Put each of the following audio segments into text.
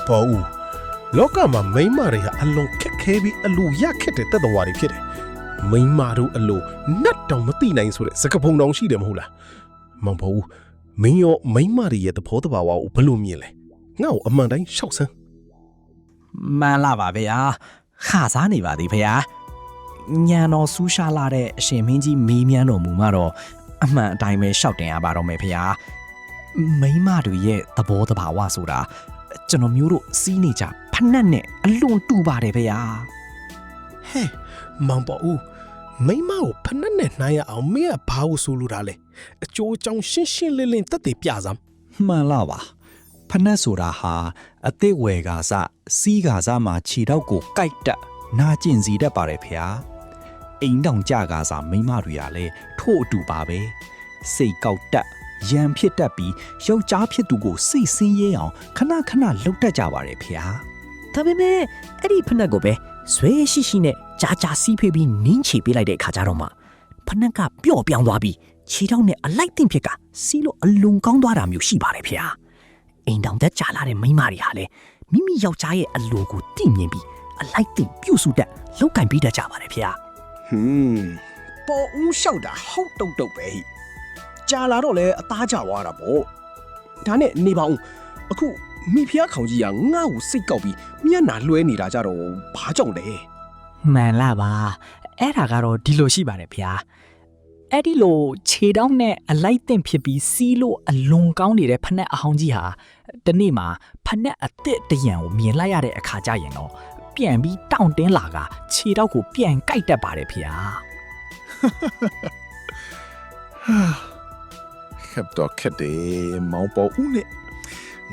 ပေါ်ဦးလောကမှာမိန်းမတွေဟာအလွန်ခက်ခဲပြီးအလိုရခက်တဲ့တသက်ဝါတွေဖြစ်တယ်မိန်းမတို့အလိုနတ်တောင်မသိနိုင်ဆိုတဲ့စကားပုံတောင်ရှိတယ်မဟုတ်လားမောင်ပေါ်ဦးမင်းရောမိန်းမတွေရဲ့သဘောတဘာဝကိုဘယ်လိုမြင်လဲငါ့ကိုအမှန်တိုင်းရှောက်စမ်း မှန်လားပါဗျာခါစားနေပါသည်ဗျာညံတော်ဆူးရှားလာတဲ့အရှင်မင်းကြီးမေးမြန်းတော်မူမှတော့အမှန်အတိုင်းပဲရှောက်တင်ရပါတော့မယ်ဗျာမိန်းမတွေရဲ့သဘောတဘာဝဆိုတာကျွန်တော်မျိုးတို့စီးနေကြဖက်နှက်နဲ့အလွန်တူပါတယ်ဗျာ ဟဲ့မောင်ပေါ်ဦးမိန်းမကိုဖက်နှက်နဲ့နှိုင်းရအောင်မင်းကဘာလို့ဆိုလိုတာလဲအကျိုးအကြောင်းရှင်းရှင်းလင်းလင်းသက်သေပြစမ်း မှန်လားပါဖက်နှက်ဆိုတာဟာအသစ်ဝယ်ကစားစီးကစားမှာခြေထောက်ကိုကိုက်တက်နာကျင်စီတတ်ပါတယ်ဖေဟာအိမ်တောင်ကြကစားမိန်းမတွေကလည်းထို့အတူပါပဲစိတ်ကောက်တက်ရံဖြစ်တတ်ပြီးယောက်ျားဖြစ်သူကိုစိတ်ဆင်းရဲအောင်ခဏခဏလှုပ်တတ်ကြပါတယ်ဖေဟာ ဒါပေမဲ့အဲ့ဒီဖက်နှက်ကိုပဲဇွဲရှိရှိနဲ့ကြာစီးဖေးပြီးနင်းချေပေးလိုက်တဲ့အခါကျတော့မှဖက်နှက်ကပျော့ပြောင်းသွားပြီးခြေထောက်နဲ့အလိုက်တင်ဖြစ်ကစီးလို့အလွန်ကောင်းသွားတာမျိုးရှိပါတယ်ဖေဟာအိမ်တောင်တက်ကြာလာတဲ့မိန်းမတွေဟာလည်းမိမိယောက်ျားရဲ့အလိုကိုသိမြင်ပြီးအလိုက်တင်ပြုစုတတ်လောက်ကင်ပေးတတ်ကြပါတယ်ဖေဟာ ပေါ်ဦးလျှောက်တာဟုတ်တုတ်တုတ်ပဲဟိကြာလာတော့လေအသားကျသွားတာပေါ့ဒါနဲ့နေပါဦးအခုမိဖုရားခေါင်ကြီးကငါ့ကိုစိတ်ကောက်ပြီးမျက်နှာလွှဲနေတာကြတော့ဘာကြောင့်လဲ မှန်လားပါအဲ့ဒါကတော့ဒီလိုရှိပါတယ်ဖေဟာအဲ့ဒီလိုခြေတောင်းနဲ့အလိုက်တင်ဖြစ်ပြီးစီးလို့အလွန်ကောင်းနေတဲ့ဖက်နှက်အဟောင်းကြီးဟာတနေ့မှာဖက်နှက်အသစ်တရံကိုမြင်လိုက်ရတဲ့အခါကျရင်တော့ပြန်ပြီးတောင့်တင်းလာကခြေတောက်ကိုပြန်ကိုက်တတ်ပါတယ်ဖေဟာ ခက်တော့ခက်တယ်မောင်ပေါ်ဦးနဲ့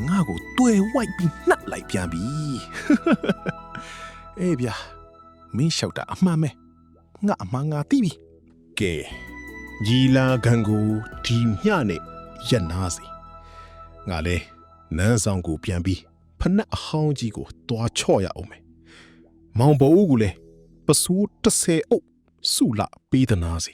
ငါ့ကိုတွဲဝိုက်ပြီးနှက်လိုက်ပြန်ပြီအေးဗျာမင်းလျှောက်တာအမှန်ပဲငါအမှန်ငါသိပြီကဲညီလာခံကိုဒီမျှနဲ့ရက်နာစီငါလဲနန်းဆောင်ကိုပြန်ပြီးဖနက်အဟောင်းကြီးကိုတွားချော့ရအောင်မယ်မောင်ပေါ်ဦးကလည်းပစိုး30အုပ်စုလာပေးသနာစီ